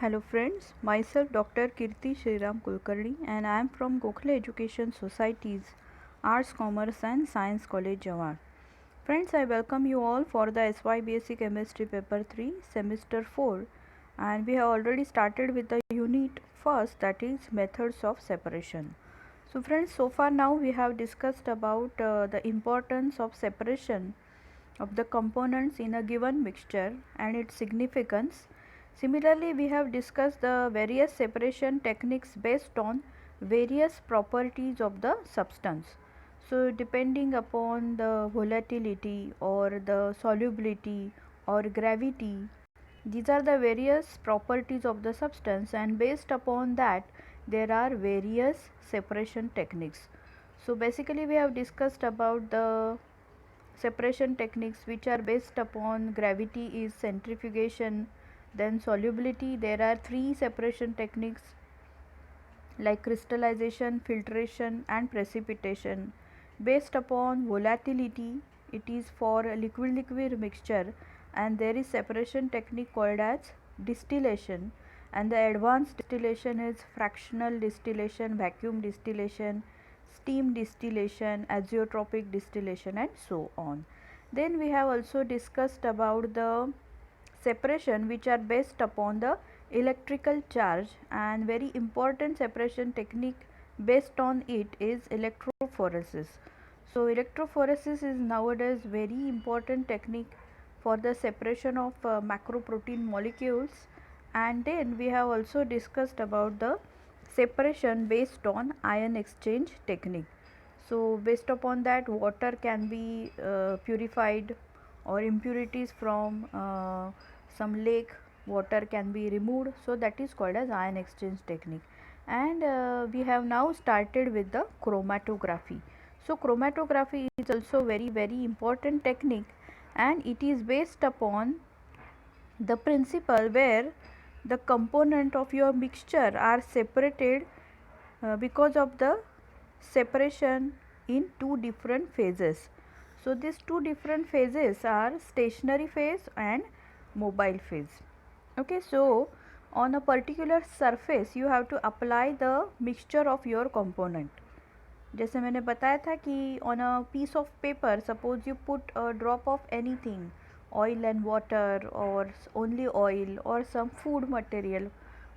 Hello friends, myself Dr. Kirti Shriram Kulkarni and I am from Gokhale Education Society's Arts, Commerce and Science College Jawar. Friends, I welcome you all for the SYBSc Chemistry Paper 3 Semester 4 and we have already started with the unit first, that is methods of separation. So friends, so far now we have discussed about the importance of separation of the components in a given mixture and its significance. Similarly, we have discussed the various separation techniques based on various properties of the substance. So, depending upon the volatility or the solubility or gravity, these are the various properties of the substance, and based upon that there are various separation techniques. So, basically we have discussed about the separation techniques which are based upon gravity is centrifugation, then solubility. There are three separation techniques like crystallization, filtration and precipitation. Based upon volatility, it is for a liquid liquid mixture and there is separation technique called as distillation, and the advanced distillation is fractional distillation, vacuum distillation, steam distillation, azeotropic distillation and so on. Then we have also discussed about the separation which are based upon the electrical charge, and very important separation technique based on it is electrophoresis. So electrophoresis is nowadays very important technique for the separation of macroprotein molecules. And then we have also discussed about the separation based on ion exchange technique. So based upon that, water can be purified or impurities from some lake water can be removed, so that is called as ion exchange technique. And we have now started with the chromatography. So chromatography is also very important technique, and it is based upon the principle where the component of your mixture are separated because of the separation in two different phases. So these two different phases are stationary phase and mobile phase. Okay, so on a particular surface you have to apply the mixture of your component. जैसे मैंने बताया था कि on a piece of paper suppose you put a drop of anything, oil and water or only oil or some food material,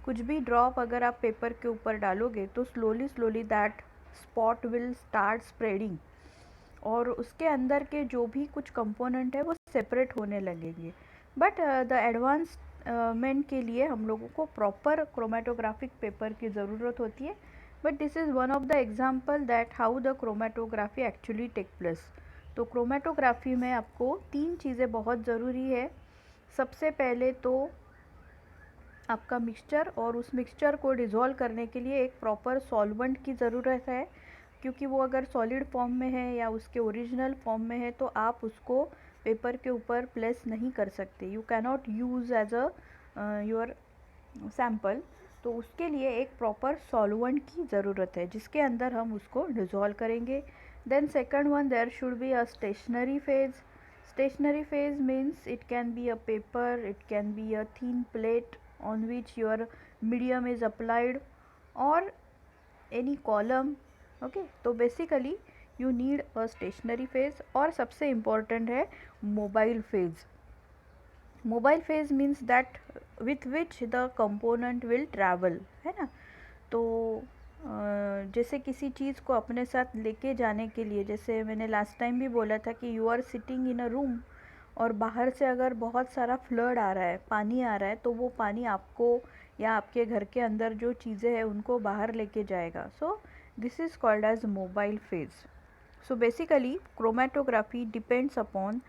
कुछ भी drop अगर आप paper के ऊपर डालोगे तो slowly that spot will start spreading और उसके अंदर के जो भी कुछ कंपोनेंट है वो सेपरेट होने लगेंगे. बट द एडवांसमेंट के लिए हम लोगों को प्रॉपर क्रोमेटोग्राफिक पेपर की ज़रूरत होती है. But this is one of the example that how the chromatography actually take place. तो क्रोमेटोग्राफी में आपको तीन चीज़ें बहुत ज़रूरी है. सबसे पहले तो आपका मिक्सचर, और उस मिक्सचर को डिज़ोल्व करने के लिए एक प्रॉपर सॉल्वेंट की ज़रूरत है, क्योंकि वो अगर सॉलिड फॉर्म में है या उसके ओरिजिनल फॉर्म में है तो आप उसको पेपर के ऊपर प्लेस नहीं कर सकते. You cannot use as a your sample. तो उसके लिए एक प्रॉपर सॉल्वेंट की ज़रूरत है जिसके अंदर हम उसको डिज़ोल्व करेंगे. Then second one, there should be a stationary phase. Stationary phase means it can be a paper, it can be a thin plate on which your medium is applied, or any column. Okay, तो basically you need a stationary phase. और सबसे important है mobile phase. Mobile phase means that with which the component will travel, है ना. तो जैसे किसी चीज़ को अपने साथ लेके जाने के लिए, जैसे मैंने लास्ट टाइम भी बोला था कि you are sitting in a room और बाहर से अगर बहुत सारा फ्लड आ रहा है, पानी आ रहा है, तो वो पानी आपको या आपके घर के अंदर जो चीज़ें हैं उनको बाहर लेके जाएगा. So this is called as mobile phase. So basically chromatography depends upon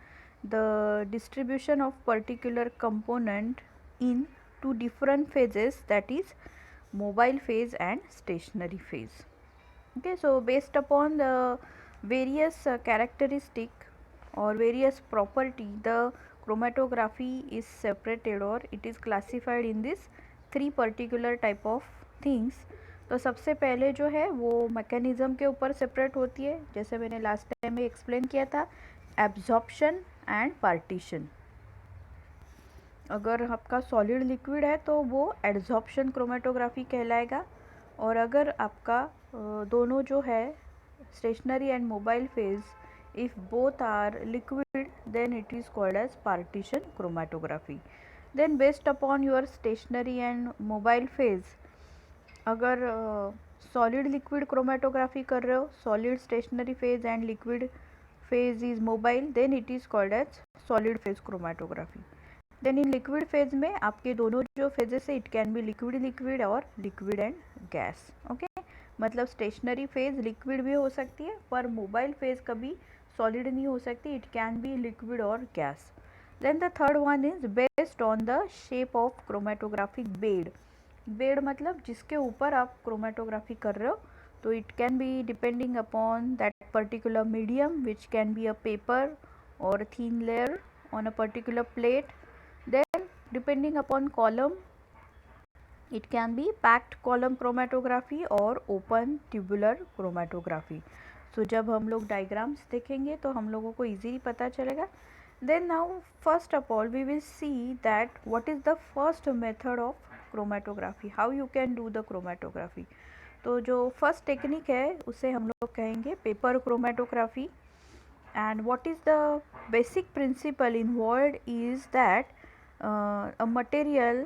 the distribution of particular component in two different phases, that is mobile phase and stationary phase. Okay, so based upon the various characteristic or various property, the chromatography is separated or it is classified in this three particular type of things. तो सबसे पहले जो है वो mechanism के ऊपर separate होती है, जैसे मैंने लास्ट टाइम में एक्सप्लेन किया था, एब्जॉर्प्शन एंड पार्टीशन. अगर आपका सॉलिड लिक्विड है तो वो एड्जॉर्प्शन क्रोमेटोग्राफी कहलाएगा, और अगर आपका दोनों जो है stationary and mobile phase, if both are liquid then it is called as partition chromatography. Then based upon your stationary and mobile phase, अगर सॉलिड लिक्विड क्रोमेटोग्राफी कर रहे हो, solid stationary phase and liquid phase is mobile, then it is called as solid phase chromatography. Then in liquid phase में आपके दोनों जो phases है, it can be liquid liquid और लिक्विड एंड गैस. ओके, मतलब स्टेशनरी फेज लिक्विड भी हो सकती है, पर मोबाइल फेज कभी सॉलिड नहीं हो सकती, इट कैन बी लिक्विड और gas. Then the third one is based on the shape of chromatographic bed. Bed मतलब जिसके ऊपर आप क्रोमेटोग्राफी कर रहे हो, तो it can be depending upon that particular medium which can be a paper और thin layer on a particular plate. Then depending upon column, it can be packed column chromatography और open tubular chromatography. So जब हम लोग diagrams देखेंगे तो हम लोगों को easily पता चलेगा. Then now first of all we will see that what is the first method of chromatography, how you can do the chromatography. तो जो first technique है उसे हम लोग कहेंगे paper chromatography. And what is the basic principle involved is that a material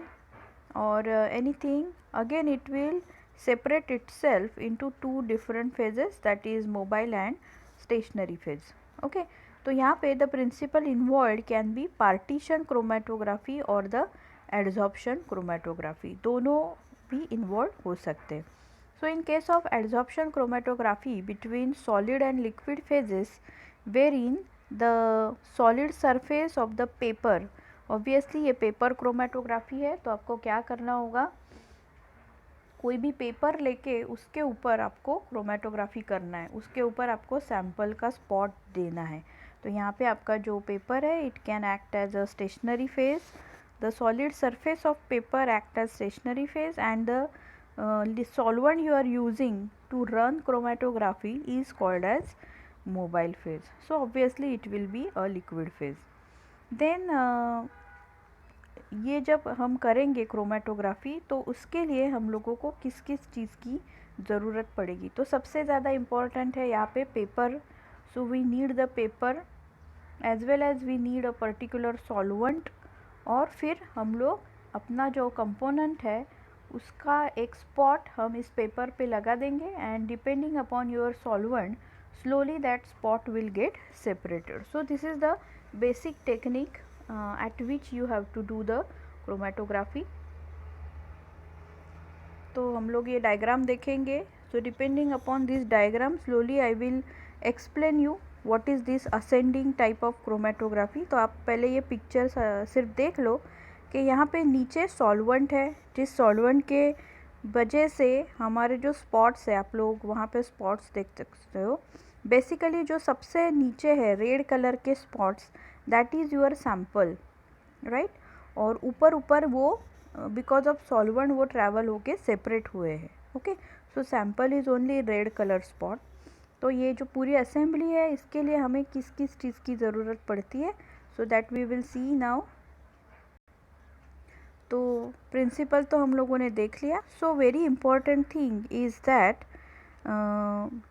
or anything, again it will separate itself into two different phases, that is mobile and stationary phase. Okay, तो यहाँ पे the principle involved can be partition chromatography or the adsorption chromatography, दोनों भी involved हो सकते हैं. So in case of adsorption chromatography between solid and liquid phases, wherein the solid surface of the paper, obviously ये paper chromatography है, तो आपको क्या करना होगा, कोई भी पेपर लेके उसके ऊपर आपको क्रोमेटोग्राफी करना है, उसके ऊपर आपको सैंपल का स्पॉट देना है. तो यहाँ पे आपका जो पेपर है, it can act as a stationary phase, the solid surface of paper act as stationary phase, and the solvent you are using to run chromatography is called as mobile phase. So obviously it will be a liquid phase. Then ये जब हम करेंगे chromatography, तो उसके लिए हम लोगों को किस किस चीज़ की ज़रूरत पड़ेगी. तो सबसे ज़्यादा इम्पॉर्टेंट है यहाँ पे paper. So we need the paper as well as we need a particular solvent, और फिर हम लोग अपना जो कंपोनेंट है उसका एक स्पॉट हम इस पेपर पे लगा देंगे, and depending upon your solvent slowly that spot will get separated. So this is the basic technique at which you have to do the chromatography. तो हम लोग ये डायग्राम देखेंगे. So depending upon this diagram, slowly I will explain you what is this ascending type of chromatography. तो आप पहले ये picture सिर्फ देख लो कि यहाँ पे नीचे सॉल्वेंट है, जिस सॉल्वेंट के वजह से हमारे जो स्पॉट्स है, आप लोग वहाँ पे स्पॉट्स देख सकते हो. बेसिकली जो सबसे नीचे है रेड कलर के spots, that is your sample, right. और ऊपर ऊपर वो बिकॉज ऑफ सॉल्वेंट वो ट्रैवल होके सेपरेट हुए हैं. Okay, so sample is only red colour spot. तो ये जो पूरी असेंबली है, इसके लिए हमें किस किस चीज़ की ज़रूरत पड़ती है, so that we will see now. तो प्रिंसिपल तो हम लोगों ने देख लिया. So very important thing is that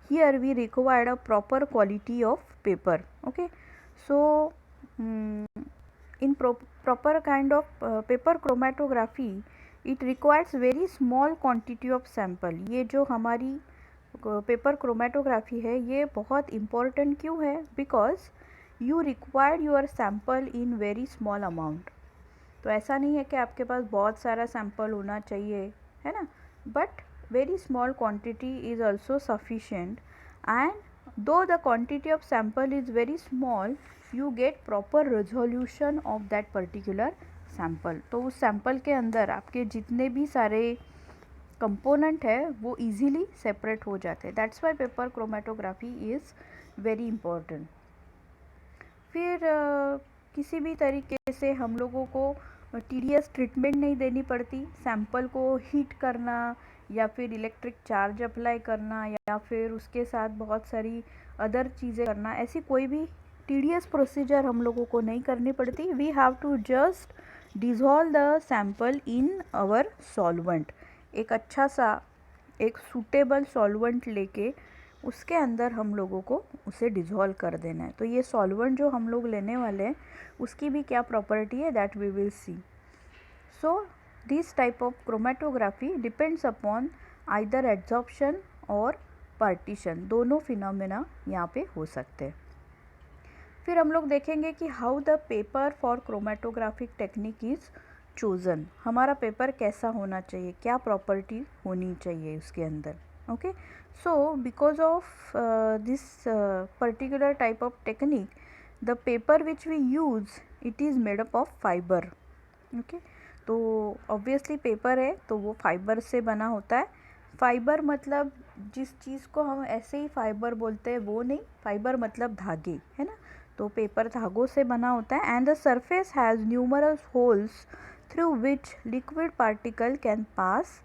here we required a proper quality of paper. Okay, so in proper kind of paper chromatography, it requires very small quantity of sample. ये जो हमारी पेपर क्रोमेटोग्राफी है, ये बहुत important क्यों है, because you required your sample in very small amount. तो ऐसा नहीं है कि आपके पास बहुत सारा सैम्पल होना चाहिए, है ना, but very small quantity is also sufficient. And though the quantity of sample is very small, you get proper resolution of that particular sample. तो उस sample के अंदर आपके जितने भी सारे component है वो easily separate हो जाते हैं. That's why paper chromatography is very important. फिर किसी भी तरीके से हम लोगों को TDS ट्रीटमेंट नहीं देनी पड़ती. सैम्पल को हीट करना या फिर इलेक्ट्रिक चार्ज अप्लाई करना या फिर उसके साथ बहुत सारी अदर चीज़ें करना, ऐसी कोई भी TDS प्रोसीजर हम लोगों को नहीं करनी पड़ती. We have to just dissolve the sample in our solvent. एक अच्छा सा एक सूटेबल सॉल्वेंट लेके उसके अंदर हम लोगों को उसे डिज़ोल्व कर देना है। तो ये सॉल्वेंट जो हम लोग लेने वाले हैं उसकी भी क्या प्रॉपर्टी है that we will see. So this type of chromatography depends upon either adsorption or partition, दोनों फिनोमेना यहाँ पे हो सकते हैं। फिर हम लोग देखेंगे कि how the paper for chromatographic technique is chosen. हमारा पेपर कैसा होना चाहिए, क्या प्रॉपर्टी होनी चाहिए उसके अंदर। Okay, so because of this particular type of technique the paper which we use it is made up of fibre. Okay, तो ऑब्वियसली पेपर है तो वो फाइबर से बना होता है। फाइबर मतलब जिस चीज़ को हम ऐसे ही फाइबर बोलते हैं वो नहीं, फाइबर मतलब धागे, है ना। तो पेपर धागों से बना होता है। And the surface has numerous holes through which liquid particle can pass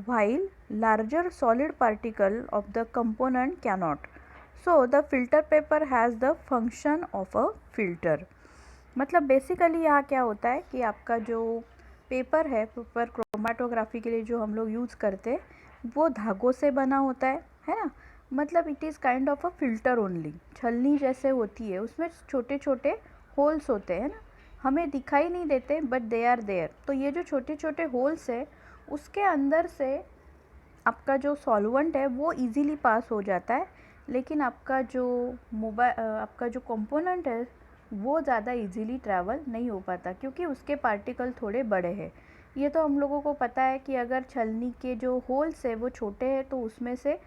while larger solid particle of the component cannot. So the filter paper has the function of a filter. मतलब basically यहाँ क्या होता है कि आपका जो paper है, paper chromatography के लिए जो हम लोग यूज़ करते हैं वो धागों से बना होता है ना। मतलब it is kind of a filter only, छलनी जैसे होती है, उसमें छोटे छोटे होल्स होते हैं ना, हमें दिखाई नहीं देते बट दे आर देयर। तो ये जो छोटे छोटे होल्स है उसके अंदर से आपका जो सॉल्वेंट है वो इजीली पास हो जाता है, लेकिन आपका जो कंपोनेंट है वो ज़्यादा इजीली ट्रैवल नहीं हो पाता क्योंकि उसके पार्टिकल थोड़े बड़े हैं। ये तो हम लोगों को पता है कि अगर छलनी के जो होल्स है वो छोटे हैं तो उसमें से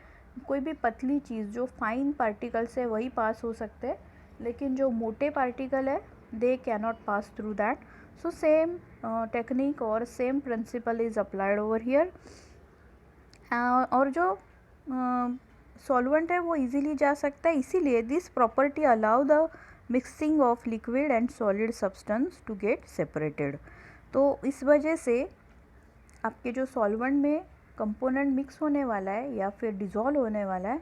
कोई भी पतली चीज़ जो फाइन पार्टिकल्स है वही पास हो सकते हैं, लेकिन जो मोटे पार्टिकल है they cannot pass through that. So same technique और same principle is applied over here. और जो सॉल्वेंट है वो इजीली जा सकता है, इसीलिए this property allow the mixing of liquid and solid substance to get separated. तो इस वजह से आपके जो सॉल्वेंट में कंपोनेंट मिक्स होने वाला है या फिर डिज़ोल्व होने वाला है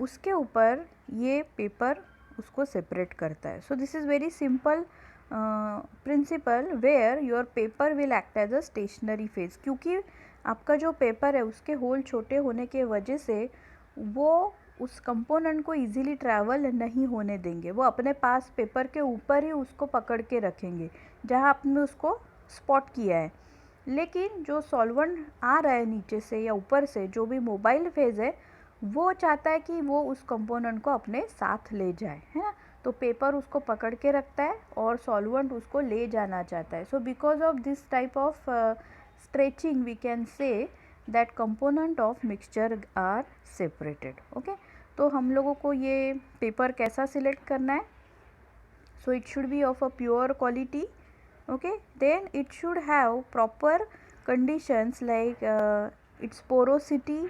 उसके ऊपर ये पेपर उसको सेपरेट करता है। So this is very simple principle where your paper will act as a stationary phase. क्योंकि आपका जो पेपर है उसके होल छोटे होने के वजह से वो उस कंपोनेंट को इजीली ट्रैवल नहीं होने देंगे, वो अपने पास पेपर के ऊपर ही उसको पकड़ के रखेंगे जहाँ आपने उसको स्पॉट किया है। लेकिन जो सॉल्वेंट आ रहा है नीचे से या ऊपर से, जो भी मोबाइल फेज है वो चाहता है कि वो उस कंपोनेंट को अपने साथ ले जाए, है ना। तो पेपर उसको पकड़ के रखता है और सॉल्वेंट उसको ले जाना चाहता है। सो because of this type of stretching we can say that component of mixture are separated. Okay, तो हम लोगों को ये पेपर कैसा सिलेक्ट करना है। So it should be of a pure quality. Okay, then it should have proper conditions like its porosity,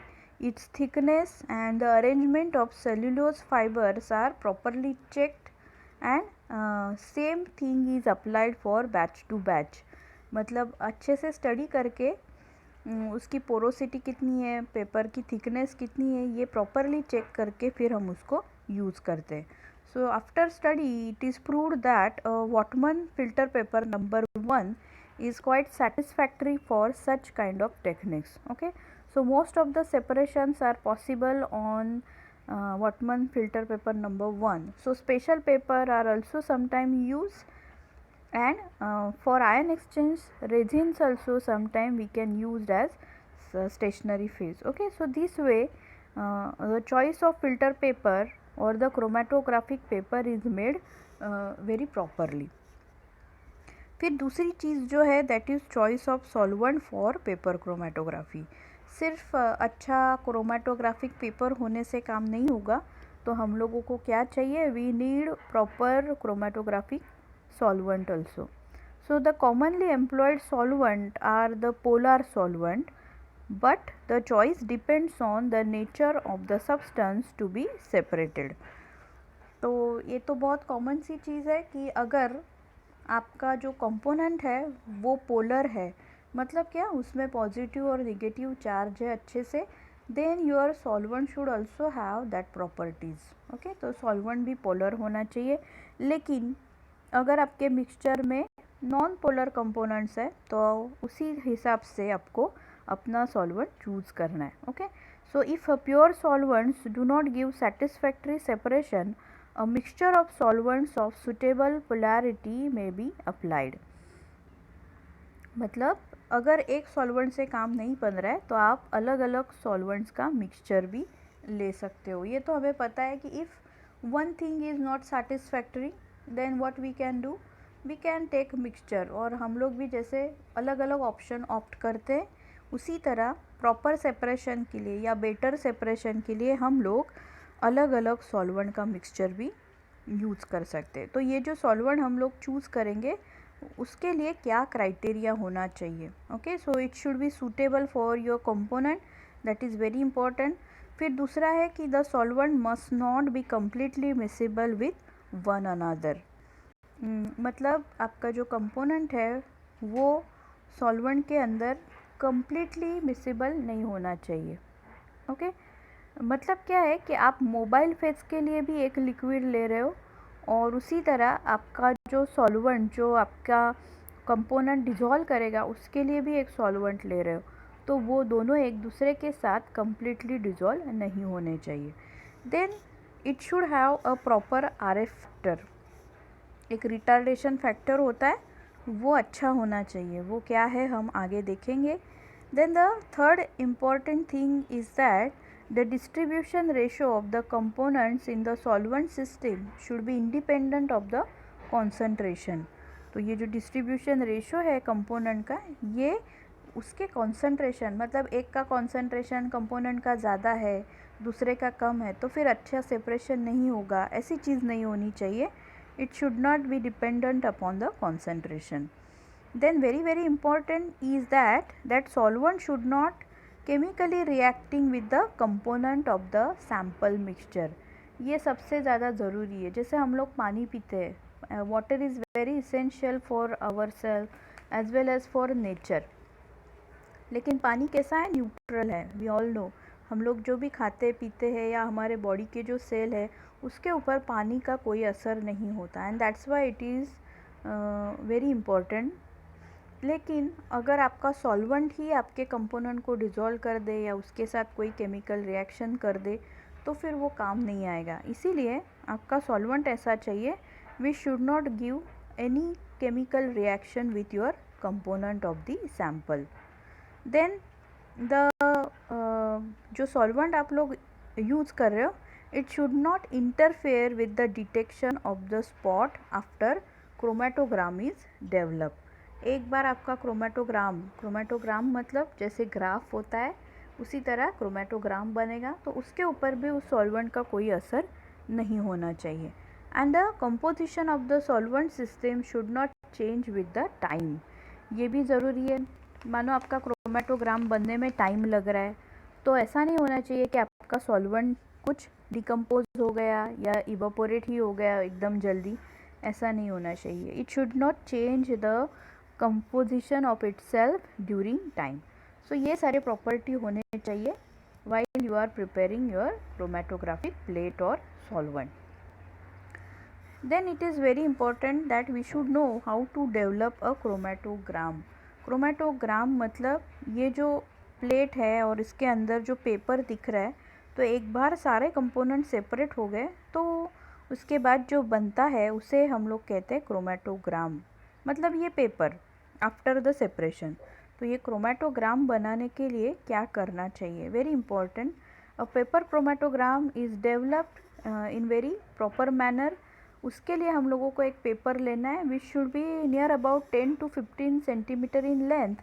its thickness and the arrangement of cellulose fibers are properly checked and same thing is applied for batch to batch. मतलब अच्छे से study करके उसकी porosity कितनी है, paper की thickness कितनी है, ये प्रॉपरली चेक करके फिर हम उसको यूज़ करते हैं। So after study it is proved that Whatman filter paper number 1 is quite satisfactory for such kind of techniques. Okay, so most of the separations are possible on Whatman filter paper number 1. So special paper are also sometimes used, and for ion exchange resins also sometime we can use as stationary phase. Okay, so this way the choice of filter paper or the chromatographic paper is made very properly. फिर दूसरी चीज़ जो है that is choice of solvent for paper chromatography. सिर्फ अच्छा chromatographic paper होने से काम नहीं होगा, तो हम लोगों को क्या चाहिए, we need proper chromatographic solvent also. So the commonly employed solvent are the polar solvent, but the choice depends on the nature of the substance to be separated. तो ये तो बहुत कॉमन सी चीज़ है कि अगर आपका जो कंपोनेंट है वो पोलर है, मतलब क्या, उसमें पॉजिटिव और नेगेटिव चार्ज है अच्छे से, then your solvent should also have that properties. Okay, तो सॉल्वेंट भी पोलर होना चाहिए। लेकिन अगर आपके मिक्सचर में नॉन पोलर कंपोनेंट्स है तो उसी हिसाब से आपको अपना सॉल्वेंट चूज करना है. Okay, so if pure solvents do not give satisfactory separation, a mixture of solvents of suitable polarity may be applied. मतलब अगर एक सॉल्वेंट से काम नहीं बन रहा है तो आप अलग अलग सॉल्वेंट्स का मिक्सचर भी ले सकते हो. ये तो हमें पता है कि if one thing is not satisfactory then what we can do, we can take mixture. और हम लोग भी जैसे अलग अलग ऑप्शन ऑप्ट करते हैं उसी तरह प्रॉपर सेपरेशन के लिए या बेटर सेपरेशन के लिए हम लोग अलग अलग सॉल्वेंट का मिक्सचर भी यूज़ कर सकते हैं. तो ये जो सॉल्वेंट हम लोग चूज़ करेंगे उसके लिए क्या क्राइटेरिया होना चाहिए. Okay, so it should be suitable for your component, that is very important. फिर दूसरा है कि the solvent must not be completely miscible with one another. मतलब आपका जो कंपोनेंट है वो सॉल्वेंट के अंदर कम्प्लीटली मिसेबल नहीं होना चाहिए. ओके, मतलब क्या है कि आप मोबाइल फेस के लिए भी एक लिक्विड ले रहे हो और उसी तरह आपका जो सॉल्वेंट जो आपका कंपोनेंट डिज़ोल्व करेगा उसके लिए भी एक सॉल्वेंट ले रहे हो, तो वो दोनों एक दूसरे के साथ कम्प्लीटली डिज़ोल्व नहीं होने चाहिए. Then it should have a proper RF factor. एक रिटार्डेशन फैक्टर होता है वो अच्छा होना चाहिए. वो क्या है हम आगे देखेंगे. Then the third important thing is that the distribution ratio of the components in the solvent system should be independent of the concentration. तो ये जो डिस्ट्रीब्यूशन रेशो है कंपोनेंट का, ये उसके कॉन्सेंट्रेशन, मतलब एक का कॉन्सेंट्रेशन कंपोनेंट का ज़्यादा है दूसरे का कम है तो फिर अच्छा सेपरेशन नहीं होगा. ऐसी चीज़ नहीं होनी चाहिए. It should not be dependent upon the concentration. Then very important is that solvent should not chemically reacting with the component of the sample mixture. ये सबसे ज़्यादा ज़रूरी है. जैसे हम लोग पानी पीते हैं, water is very essential for our self as well as for nature. लेकिन पानी कैसा है? न्यूट्रल है. We all know. हम लोग जो भी खाते पीते हैं या हमारे बॉडी के जो सेल है उसके ऊपर पानी का कोई असर नहीं होता. And that's why it is very important. लेकिन अगर आपका सॉल्वेंट ही आपके कंपोनेंट को डिज़ोल्व कर दे या उसके साथ कोई केमिकल रिएक्शन कर दे तो फिर वो काम नहीं आएगा. इसीलिए आपका सॉल्वेंट ऐसा चाहिए we should not give any chemical reaction with your component of the sample. Then the जो सॉल्वेंट आप लोग यूज़ कर रहे हो it should not interfere with the detection of the spot after chromatogram is develop. एक बार आपका chromatogram मतलब जैसे ग्राफ होता है उसी तरह क्रोमेटोग्राम बनेगा तो उसके ऊपर भी उस सॉल्वेंट का कोई असर नहीं होना चाहिए. And the composition of the solvent system should not change with the time. ये भी ज़रूरी है. मानो आपका क्रोमेटोग्राम बनने में टाइम लग रहा है तो ऐसा नहीं होना चाहिए कि आपका सॉल्वेंट कुछ डिकम्पोज हो गया या इवापोरेट ही हो गया एकदम जल्दी. ऐसा नहीं होना चाहिए. It should not change the composition of itself during time. So ये सारे प्रॉपर्टी होने चाहिए while you are preparing your chromatographic plate or solvent. Then it is very important that we should know how to develop a chromatogram. Chromatogram मतलब ये जो plate है और इसके अंदर जो पेपर दिख रहा है तो एक बार सारे कंपोनेंट सेपरेट हो गए तो उसके बाद जो बनता है उसे हम लोग कहते हैं क्रोमेटोग्राम. मतलब ये पेपर आफ्टर द सेपरेशन. तो ये क्रोमेटोग्राम बनाने के लिए क्या करना चाहिए? Very important. A paper chromatogram is developed in very proper manner. उसके लिए हम लोगों को एक पेपर लेना है which should be near about 10 to 15 centimetre in length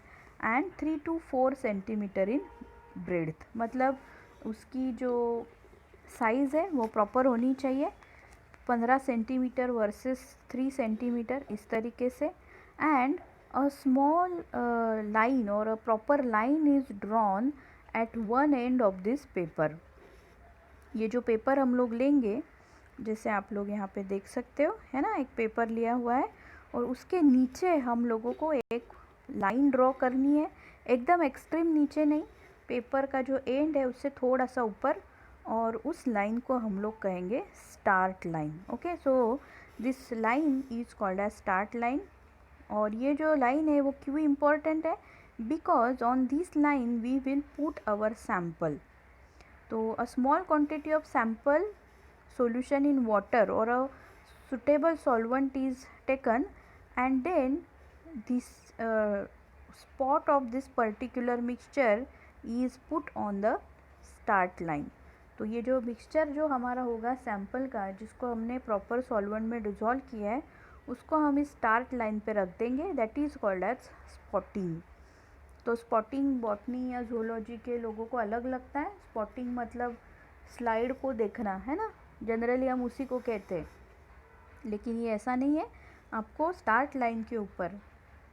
and 3 to 4 centimetre in breadth. मतलब उसकी जो साइज़ है वो प्रॉपर होनी चाहिए. 15 सेंटीमीटर वर्सेस 3 सेंटीमीटर इस तरीके से. And a small line or a proper line is drawn at one end of this paper. ये जो पेपर हम लोग लेंगे जैसे आप लोग यहाँ पे देख सकते हो है ना, एक पेपर लिया हुआ है और उसके नीचे हम लोगों को एक लाइन ड्रॉ करनी है. एकदम एक्सट्रीम नीचे नहीं, पेपर का जो एंड है उससे थोड़ा सा ऊपर, और उस लाइन को हम लोग कहेंगे start line. Okay, so this line is called as start line और ये जो लाइन है वो क्यों इम्पोर्टेंट है? Because on this line we will put our sample. तो a small quantity of sample solution in water or a suitable solvent is taken, and then this spot of this particular mixture is put on the start line. तो ये जो mixture जो हमारा होगा sample का, जिसको हमने प्रॉपर सॉल्वेंट में डिज़ोल्व किया है, उसको हम इस स्टार्ट लाइन पे रख देंगे. That is called as spotting. तो स्पॉटिंग बॉटनी या जूलॉजी के लोगों को अलग लगता है. स्पॉटिंग मतलब स्लाइड को देखना, है ना, जनरली हम उसी को कहते हैं, लेकिन ये ऐसा नहीं है. आपको स्टार्ट लाइन के ऊपर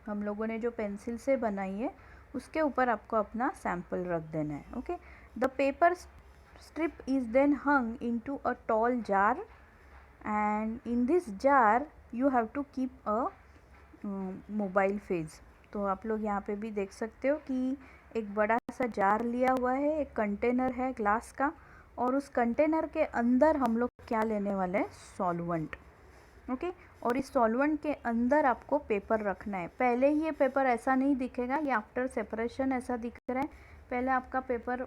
हम लोगों ने जो पेंसिल से बनाई है उसके ऊपर आपको अपना सैम्पल रख देना है. Okay. The paper strip is then hung into a tall jar, and in this jar you have to keep a mobile phase. तो आप लोग यहाँ पे भी देख सकते हो कि एक बड़ा सा जार लिया हुआ है, एक कंटेनर है ग्लास का, और उस कंटेनर के अंदर हम लोग क्या लेने वाले हैं? सॉल्वेंट. ओके. और इस सॉल्वेंट के अंदर आपको पेपर रखना है. पहले ही ये पेपर ऐसा नहीं दिखेगा, ये आफ्टर सेपरेशन ऐसा दिख रहा है. पहले आपका पेपर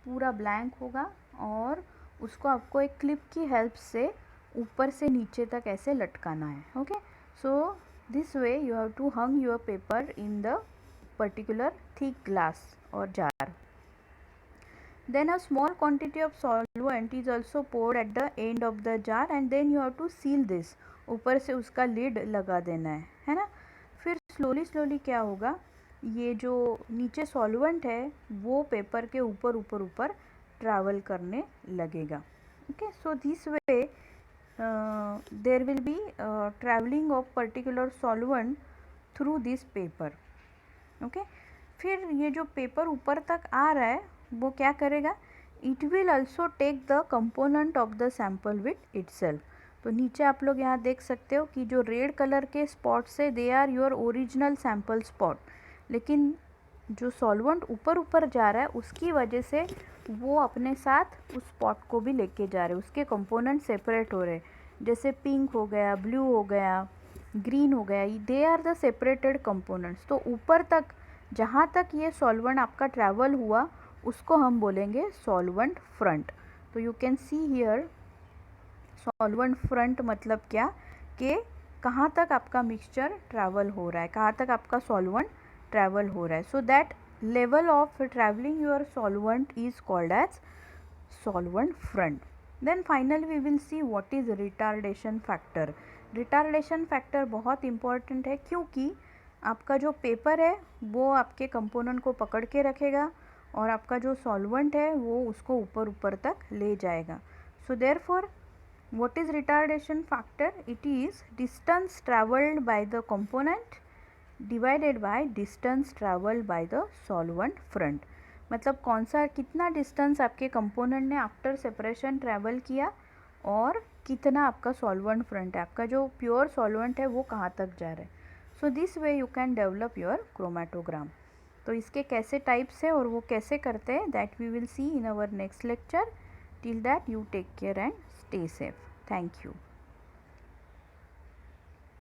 पूरा ब्लैंक होगा और उसको आपको एक क्लिप की हेल्प से ऊपर से नीचे तक ऐसे लटकाना है. Okay. So this way you have to hang your paper in the particular thick glass or jar. Then a small quantity of solvent is also poured at the end of the jar, and then you have to seal this. ऊपर से उसका lid लगा देना है ना. फिर slowly क्या होगा, ये जो नीचे सॉल्वेंट है वो पेपर के ऊपर ऊपर ऊपर ट्रैवल करने लगेगा. Okay. So this way there will be travelling of particular solvent through this paper. Okay. फिर ये जो पेपर ऊपर तक आ रहा है वो क्या करेगा? It will also take the component of the sample with itself. तो नीचे आप लोग यहाँ देख सकते हो कि जो रेड कलर के स्पॉट्स है they are your original sample spot, लेकिन जो सॉल्वेंट ऊपर ऊपर जा रहा है उसकी वजह से वो अपने साथ उस स्पॉट को भी लेके जा रहे हैं. उसके कंपोनेंट सेपरेट हो रहे हैं, जैसे पिंक हो गया, ब्लू हो गया, ग्रीन हो गया, they are the separated components. तो ऊपर तक जहाँ तक ये सॉल्वेंट आपका ट्रैवल हुआ उसको हम बोलेंगे सॉल्वेंट फ्रंट. तो you can see here solvent front मतलब क्या, कि कहाँ तक आपका मिक्सचर ट्रैवल हो रहा है, कहाँ तक आपका सॉल्वेंट ट्रैवल हो रहा है. So that level of traveling your solvent is called as solvent front. Then finally we will see what is retardation factor. Retardation factor बहुत इंपॉर्टेंट है, क्योंकि आपका जो पेपर है वो आपके कंपोनेंट को पकड़ के रखेगा और आपका जो सॉल्वेंट है वो उसको ऊपर ऊपर तक ले जाएगा. So therefore what is retardation factor? It is distance travelled by the component divided by distance travelled by the solvent front. मतलब कौन सा, कितना डिस्टेंस आपके कंपोनेंट ने आफ्टर सेपरेशन ट्रैवल किया और कितना आपका सॉल्वेंट फ्रंट है, आपका जो प्योर सॉल्वेंट है वो कहाँ तक जा रहा है. So this way you can develop your chromatogram. तो इसके कैसे टाइप्स है और वो कैसे करते हैं, that we will see in our next lecture. Till that you take care and stay safe. Thank you.